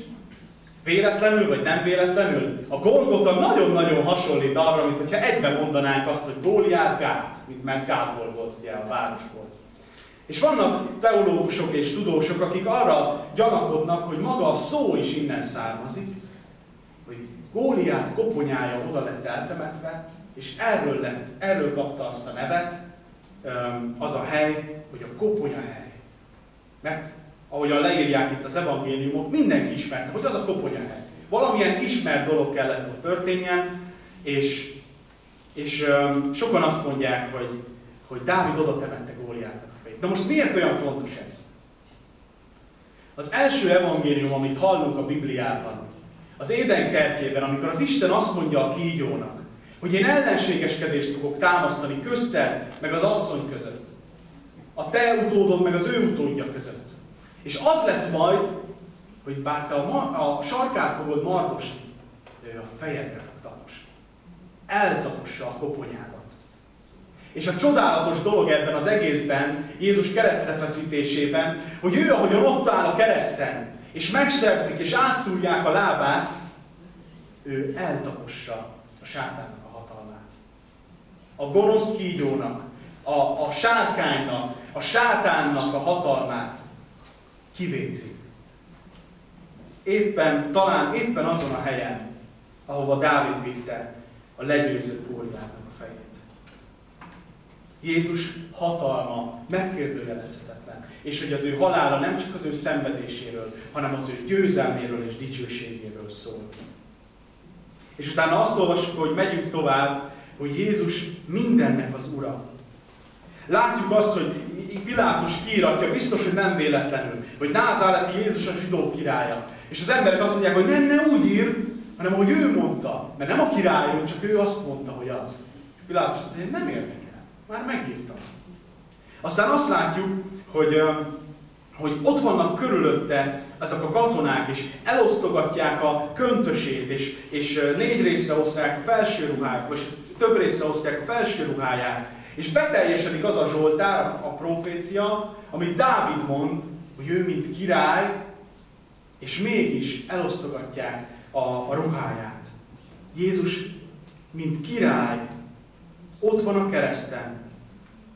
véletlenül, vagy nem véletlenül, a Golgota nagyon-nagyon hasonlít arra, mint hogyha egyben mondanánk azt, hogy Góliát Gát, mert Gátból volt ugye a városból. És vannak teológusok és tudósok, akik arra gyanakodnak, hogy maga a szó is innen származik, hogy Góliát koponyája oda lett eltemetve, és erről kapta azt a nevet, az a hely, hogy a koponyahely. Mert ahogyan leírják itt az evangéliumok, mindenki ismerte, hogy az a koponyahely. Valamilyen ismert dolog kellett ott történjen, és sokan azt mondják, hogy Dávid oda temette Góliátnak a fejét. Na most miért olyan fontos ez? Az első evangélium, amit hallunk a Bibliában, az Éden kertjében, amikor az Isten azt mondja a kígyónak, hogy én ellenségeskedést fogok támasztani közted, meg az asszony között. A te utódod, meg az ő utódja között. És az lesz majd, hogy bár te a sarkát fogod mardosni, de ő a fejedre fog taposni. Eltapossa a koponyádat. És a csodálatos dolog ebben az egészben, Jézus keresztre feszítésében, hogy ő, ahogyan ott áll a kereszten, és megsebzik, és átszúrják a lábát, ő eltapossa a sátánnak a hatalmát. A gonosz kígyónak, a sárkánynak, a sátánnak a hatalmát kivégzi. Talán éppen azon a helyen, ahova Dávid vitte a legyőzött Góliátnak a fejét. Jézus hatalma megkérdőjelezhetetlen, és hogy az ő halála nem csak az ő szenvedéséről, hanem az ő győzelméről és dicsőségéről szól. És utána azt olvassuk, hogy megyünk tovább, hogy Jézus mindennek az ura. Látjuk azt, hogy Pilátus kiíratja, biztos, hogy nem véletlenül, hogy názáreti Jézus a zsidók királya. És az emberek azt mondják, hogy ne úgy írd, hanem ahogy ő mondta. Mert nem a királyunk, csak ő azt mondta, hogy az. És Pilátus azt mondja, nem érdekel. Már megírtam. Aztán azt látjuk, hogy ott vannak körülötte ezek a katonák, és elosztogatják a köntösét, és 4 részre osztják a felső ruháját, vagy több részre osztják a felső ruháját, és beteljesedik az a Zsoltár, a profécia, amit Dávid mond, hogy ő mint király, és mégis elosztogatják a ruháját. Jézus, mint király, ott van a kereszten,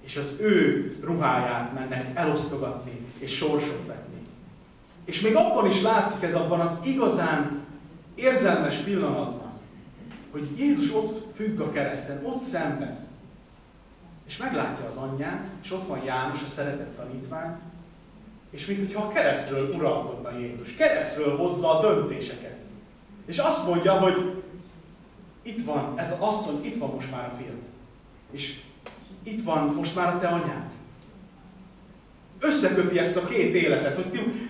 és az ő ruháját mennek elosztogatni, és sorsot vetni. És még abban is látszik ez abban az igazán érzelmes pillanatban, hogy Jézus ott függ a kereszten, ott szenved. És meglátja az anyját, és ott van János, a szeretett tanítvány, és mintha a keresztről uralkodna Jézus. Keresztről hozza a döntéseket. És azt mondja, hogy itt van, ez az asszony, itt van most már a fiad. És itt van most már a te anyád. összeköti ezt a két életet,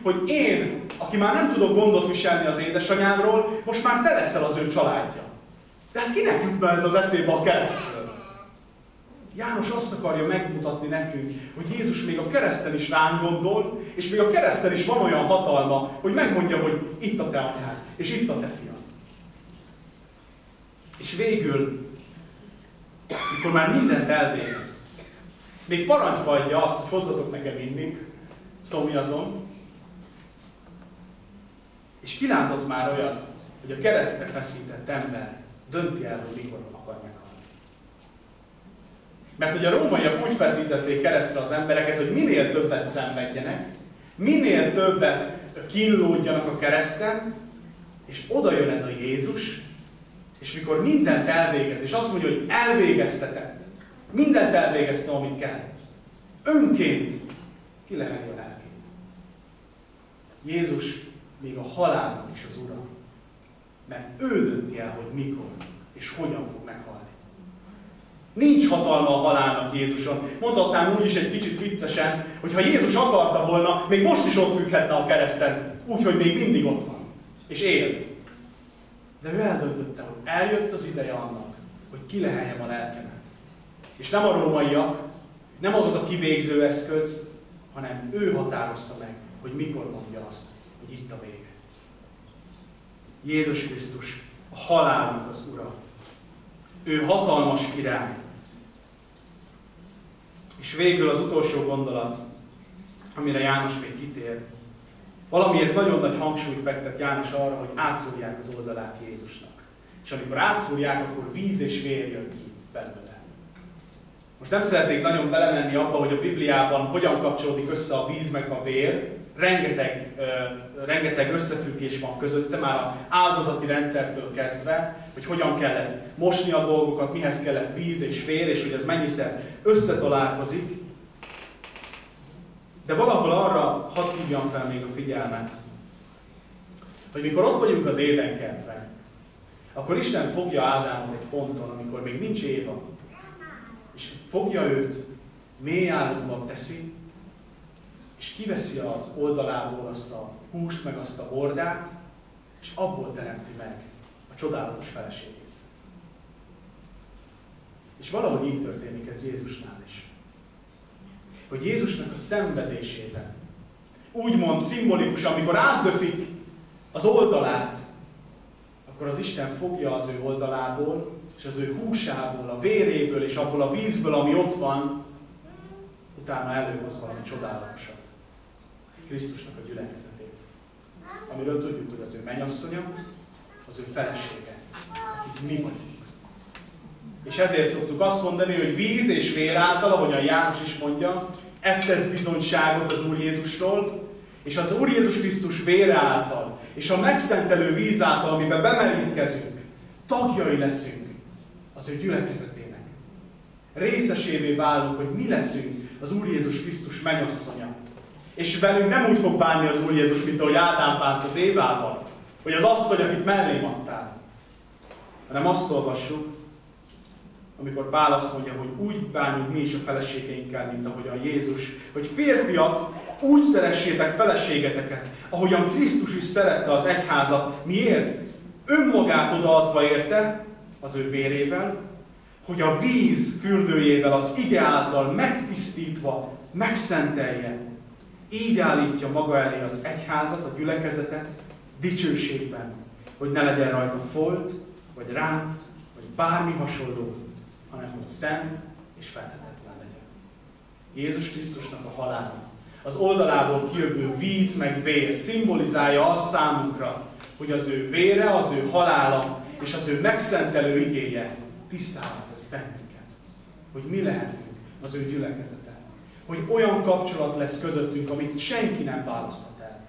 hogy én, aki már nem tudok gondot viselni az édesanyámról, most már te leszel az ő családja. De hát kinek jutna ez az eszébe a keresztről? János azt akarja megmutatni nekünk, hogy Jézus még a kereszten is ránk gondol, és még a kereszten is van olyan hatalma, hogy megmondja, hogy itt a te anyád, és itt a te fiad. És végül, mikor már mindent elvégez, még parancsba adja azt, hogy hozzatok nekem inni, szomjazom, és kilátott már olyat, hogy a keresztre feszített ember dönti el, hogy mikor akar meghalni. Mert hogy a rómaiak úgy feszítették keresztre az embereket, hogy minél többet szenvedjenek, minél többet kínlódjanak a kereszten, és oda jön ez a Jézus, és mikor mindent elvégez, és azt mondja, hogy elvégeztetett, mindent elvégeztem, amit kell, önként kileheli a lelkét. Jézus még a halálnak is az Ura, mert ő dönti el, hogy mikor és hogyan fog meghalni. Nincs hatalma a halálnak Jézuson. Mondhatnám úgy is egy kicsit viccesen, hogy ha Jézus akarta volna, még most is ott függhetne a kereszten, úgyhogy még mindig ott van, és él. De ő eldöntötte, hogy eljött az ideje annak, hogy kileheljem a lelkemet. És nem a rómaiak, nem az a kivégző eszköz, hanem ő határozta meg, hogy mikor mondja azt, hogy itt a vége. Jézus Krisztus, a halálnak az Ura. Ő hatalmas király. És végül az utolsó gondolat, amire János még kitér. Valamiért nagyon nagy hangsúlyt fektet János arra, hogy átszúrják az oldalát Jézusnak. És amikor átszúrják, akkor víz és vér jön ki belőle. Most nem szeretnék nagyon belemenni abba, hogy a Bibliában hogyan kapcsolódik össze a víz meg a vér. Rengeteg összefüggés van közötte, már az áldozati rendszertől kezdve, hogy hogyan kellett mosni a dolgokat, mihez kellett víz és vér, és hogy ez mennyiszer összetalálkozik. De valahol arra hadd hívjam fel még a figyelmet, hogy mikor ott vagyunk az édenkertben, akkor Isten fogja Ádámot egy ponton, amikor még nincs Éva, és fogja őt, mély álomba teszi, és kiveszi az oldalából azt a húst, meg azt a bordát, és abból teremti meg a csodálatos feleségét. És valahogy így történik ez Jézusnál is. Hogy Jézusnak a szenvedésében, úgymond szimbolikusan, amikor átdöfik az oldalát, akkor az Isten fogja az ő oldalából, és az ő húsából, a véréből, és abból a vízből, ami ott van, utána előhoz valami csodálatosat. Krisztusnak a gyülekezetét. Amiről tudjuk, hogy az ő mennyasszonya, az ő felesége, akik mi vagyunk. És ezért szoktuk azt mondani, hogy víz és vér által, ahogyan János is mondja, ezt tesz bizonyságot az Úr Jézusról, és az Úr Jézus Krisztus vére által, és a megszentelő víz által, amiben bemerítkezünk, tagjai leszünk az ő gyülekezetének. Részesévé válunk, hogy mi leszünk az Úr Jézus Krisztus mennyasszonya. És velünk nem úgy fog bánni az Úr Jézus, mint ahogy Ádám bánt az Évával, hogy az asszony, akit mellém adtál. Hanem azt olvassuk, amikor Pál azt mondja, hogy úgy bánjuk mi is a feleségeinkkel, mint ahogyan Jézus, hogy férfiak, úgy szeressétek feleségeteket, ahogyan Krisztus is szerette az egyházat. Miért? Önmagát odaadva érte, az ő vérével, hogy a víz fürdőjével, az ige által megtisztítva, megszentelje. Így állítja maga elé az egyházat, a gyülekezetet dicsőségben, hogy ne legyen rajta folt, vagy ránc, vagy bármi hasonló, hanem hogy szent és feltetetlen legyen. Jézus Krisztusnak a halála, az oldalából kijövő víz meg vér szimbolizálja azt számunkra, hogy az ő vére, az ő halála és az ő megszentelő igéje tisztává tesz bennünket. Hogy mi lehetünk az ő gyülekezete. Hogy olyan kapcsolat lesz közöttünk, amit senki nem választhat el.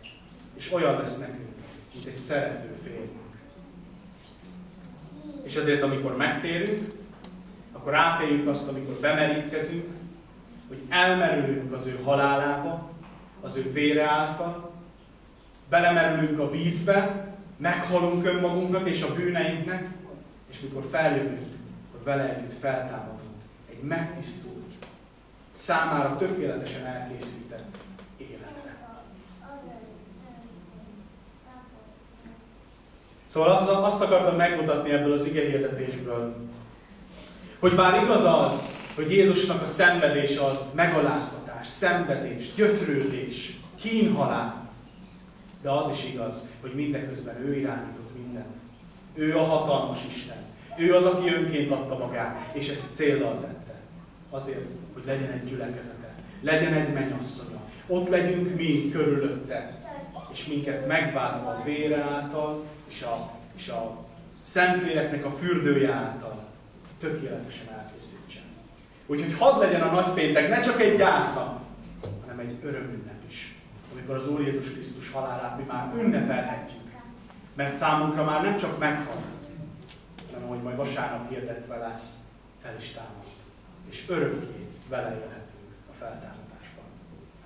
És olyan lesz nekünk, mint egy szerető férjünk. És ezért, amikor megtérünk, akkor átéljük azt, amikor bemerítkezünk, hogy elmerülünk az ő halálába, az ő vére által, belemerülünk a vízbe, meghalunk önmagunknak és a bűneinknek, és mikor feljövünk, akkor vele együtt feltámadunk egy megtisztult, számára tökéletesen elkészített életre. Szóval azt akartam megmutatni ebből az igehirdetésből, hogy bár igaz az, hogy Jézusnak a szenvedés az megaláztatás, szenvedés, gyötrődés, kínhalál, de az is igaz, hogy mindeközben ő irányított mindent. Ő a hatalmas Isten. Ő az, aki önként adta magát, és ezt céllal tette. Azért, hogy legyen egy gyülekezete, legyen egy mennyasszonya. Ott legyünk mi körülötte, és minket megváltva a vére által, és a Szentléleknek a fürdője által tökéletesen elkészítsen. Úgyhogy hadd legyen a nagypéntek ne csak egy gyásznap, hanem egy örömünnep is, amikor az Úr Jézus Krisztus halálát mi már ünnepelhetjük. Mert számunkra már nem csak meghalt, hanem ahogy majd vasárnap hirdetve lesz, fel is támad. És örökké vele élhetünk a feltámadásban.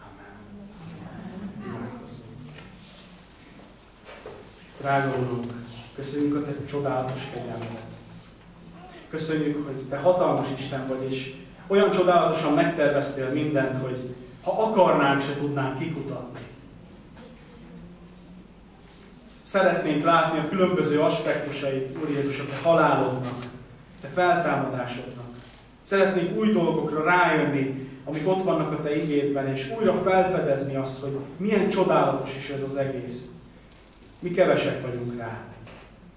Amen. Imádkozzunk. Drága Úrunk, köszönjük a Te csodálatos kegyelmedet. Köszönjük, hogy Te hatalmas Isten vagy, és olyan csodálatosan megterveztél mindent, hogy ha akarnánk, se tudnánk kikutatni. Szeretnénk látni a különböző aspektusait, Úr Jézus, a Te halálodnak, Te feltámadásodnak. Szeretnénk új dolgokra rájönni, amik ott vannak a Te igédben, és újra felfedezni azt, hogy milyen csodálatos is ez az egész. Mi kevesek vagyunk rá,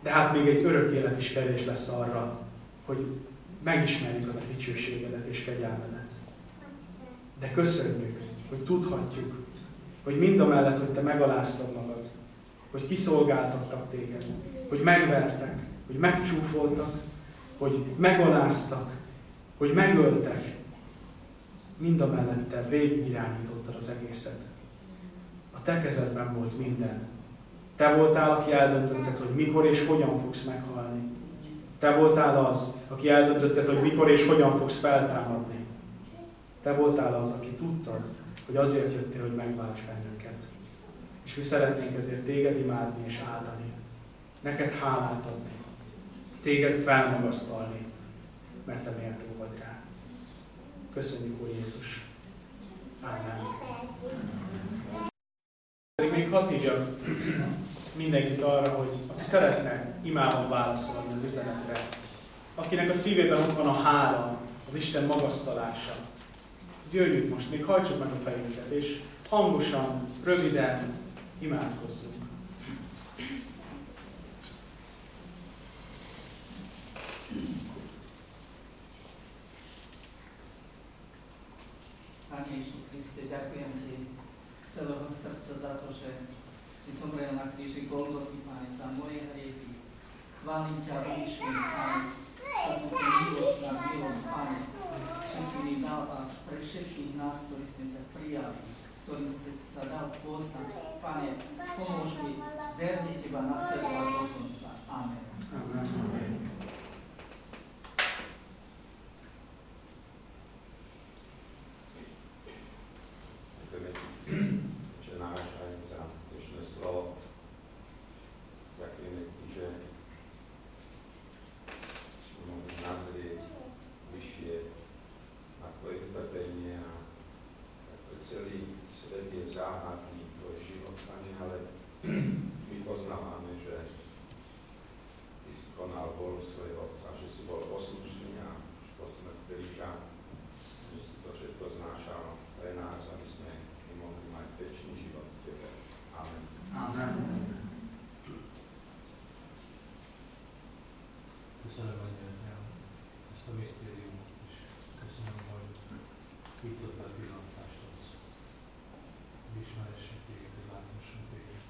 de hát még egy örök élet is kevés lesz arra, hogy megismerjük a Te dicsőségedet és kegyelmedet. De köszönjük, hogy tudhatjuk, hogy mindamellett, hogy Te megaláztad magad, hogy kiszolgáltattak téged, hogy megvertek, hogy megcsúfoltak, hogy megaláztak, hogy megöltek, mindamellett Te végigirányítottad az egészet. A Te kezedben volt minden. Te voltál, aki eldöntötted, hogy mikor és hogyan fogsz meghalni. Te voltál az, aki eldöntötted, hogy mikor és hogyan fogsz feltámadni. Te voltál az, aki tudtad, hogy azért jöttél, hogy megválts bennünket. És mi szeretnénk ezért téged imádni és áldani. Neked hálát adni. Téged felmagasztalni, mert Te méltó vagy rá. Köszönjük, Úr Jézus. Amen. Még hadd hívjak mindenkit arra, hogy aki szeretne imában válaszolni az üzenetre, akinek a szívében ott van a hála, az Isten magasztalása, jöjjünk most, még hajtsuk meg a fejünket, és hangosan, röviden imádkozzunk. Pane Ježišu Kriste, ďakujem Ti z celého srdca za to, že si zomrel na kríži Golgoty, Pane, za moje hriechy. Chválim ťa, vyvyšujem, Pane, za túto milosť na milosť, Pane, že si mi dal a pre všetkých nás, ktorí sme ťa prijali, ktorým sa dal poznať. Pane, pomôž mi verne Teba nasledovať do konca. Amen. Amen. Že náražajú za dnešné slovo. Ďakujeme Ti, že môžeme nazrieť vyššie na Tvoje utrpenie a takto celý svet je záhadný Tvoj život, Pane, ale my poznávame, že Ty si konal vôľu svojho Otca, že si bol poslušný a po smrť kríža, že si to všetko znášal pre nás, aby sme mohli mať večný život v Tebe. Amen. Amen. Köszönöm, Atyám, ezt a misztériumot, és köszönöm, hogy itt a pillantáshoz. Hogy ismeressünk Téged, hogy láthassunk Téged,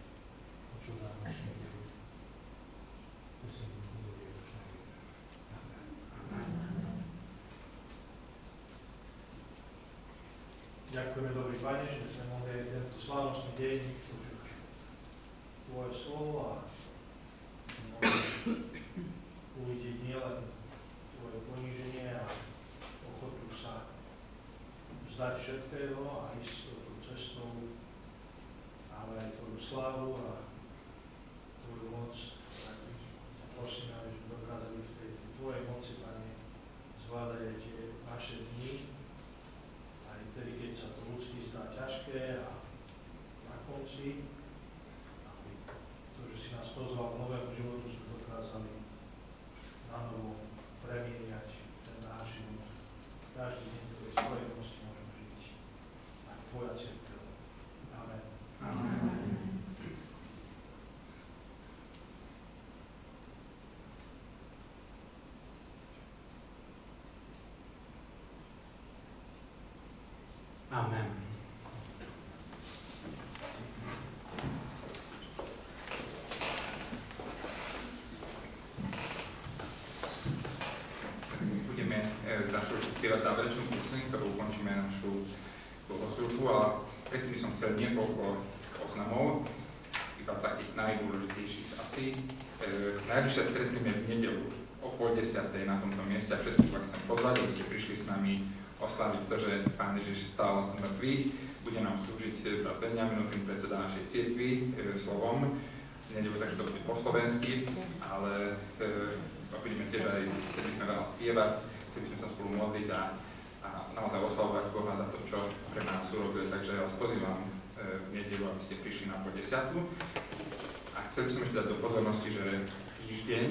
a csodálatos Téged. Köszönjük az Úr Jézus nevében. Amen. Ďakujeme, dobrý Pane, že sme mohli aj tento slávnostný deň počuť Tvoje slovo a mohli uvidieť nielen Tvoje poníženie a ochotu sa vzdať všetkého a ísť touto cestou, ale aj Tvoju slávu a Tvoju moc. Tak prosím, aby sme dokázali v tejto Tvojej moci, Pane, zvládať aj tie naše dni, aj vtedy, keď sa to ľudsky zdá ťažké a milosti, aby to, že si nás pozval k novému životu, sme dokázali na novo premieniať ten náš život. Každý deň tvojej spravodlivosti môžeme žiť. A tvoja cirkev. Amen. Amen. Amen. Budeme za chvíľu spievať záverečnú pieseň, ktorú ukončíme našu bohoslužbu, ale predtým som chcel niekoľko oznamov, iba takých najdôležitejších asi. Najbližšie stretneme v nedeľu o 9:30 na tomto mieste a všetkých vás chcem pozvať, aby ste prišli s nami oslaviť to, že Pán Ježiš stál z mŕtvych. Bude nám slúžiť brat Benjamin, predseda našej cirkvi, slovom v nedeľu, takže to bude po slovensky, ale budeme tiež aj, chceli sme veľa spievať, chceli sme sa spolu modliť a naozaj oslavovať Boha za to, čo pre nás urobil. Takže vás pozývam v nedeľu, aby ste prišli na 9:30. A chcel by som ešte dať do pozornosti, že týždeň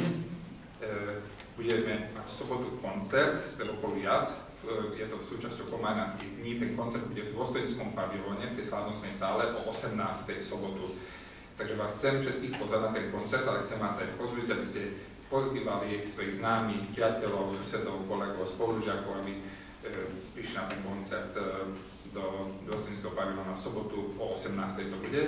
budeme mať v sobotu koncert z Pelopolu Jazz. Je to súčasťou Komárnanských dní. Ten koncert bude v dôstojnickom pavilóne, v tej slávnostnej sále o 18:00 sobotu. Takže vás chcem všetkých pozvať na ten koncert, ale chcem vás aj pozvať, aby ste pozývali svojich známych, priateľov, susedov, kolegov, spolužiakov, aby prišli na ten koncert do dôstojnického pavilóna v sobotu o 18:00 to bude.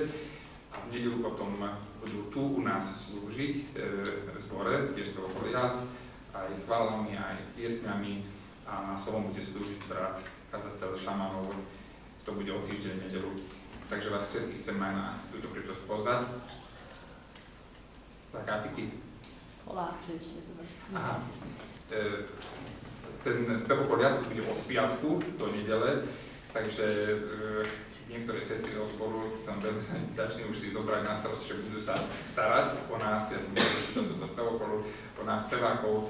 A v nedeľu potom budú tu u nás slúžiť v zbore, tiež to bol Jazz, aj chválami, aj piesňami. A slovom bude slúžiť brat kazateľ Šamanov, to bude o týždeň nedeľu. Takže vás všetkých chcem aj na túto príležitosť pozvať. Plakátiky. Koláče ešte to. Aha. Ten spevokol Jazz bude od piatku do nedele, takže niektoré sestry do zboru tam začne už si dobrať na starosti, že budú sa starať o nás, to sú to spevokolu, o nás spevákov.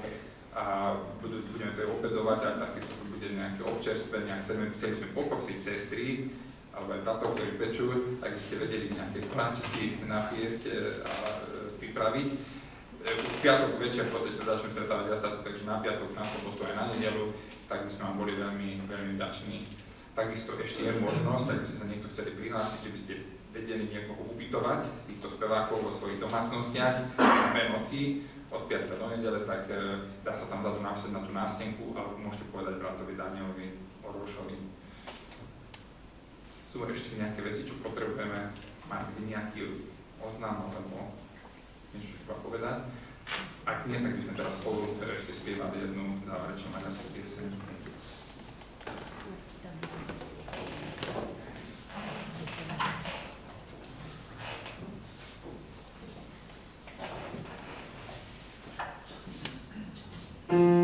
A budeme to obedovať a takéto bude nejaké občerstvenia. Chceli sme poprosiť sestry alebo aj bratov, ktorí pečú, ak ste vedeli nejaké pláčiky napiesť a pripraviť. V piatok večer v podstate sa začnú stretávať jasať, takže na piatok, na sobotu aj na nedeľu, tak by sme vám boli veľmi, veľmi vďační. Takisto ešte je možnosť, ak by ste sa niekto chceli prihlásiť, že by ste vedeli niekoho ubytovať z týchto spevákov vo svojich domácnostiach na noci, od 5. do nedele, tak dá sa tam zadu napsať na tú nástenku, alebo môžete povedať bratovi Danielovi Orvošovi. Sú ešte nejaké veci, čo potrebujeme? Máte nejaký oznám, alebo niečo treba povedať? Ak nie, tak by sme teraz spolu ešte spievali jednu záverečnú maďarskú pieseň. Oh,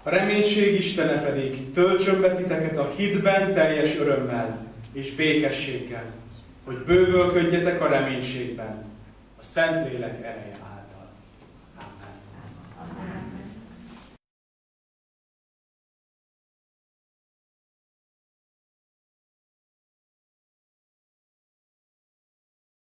A reménység Istene pedig töltsön be titeket a hitben teljes örömmel és békességgel, hogy bővölködjetek a reménységben, a Szentlélek ereje által.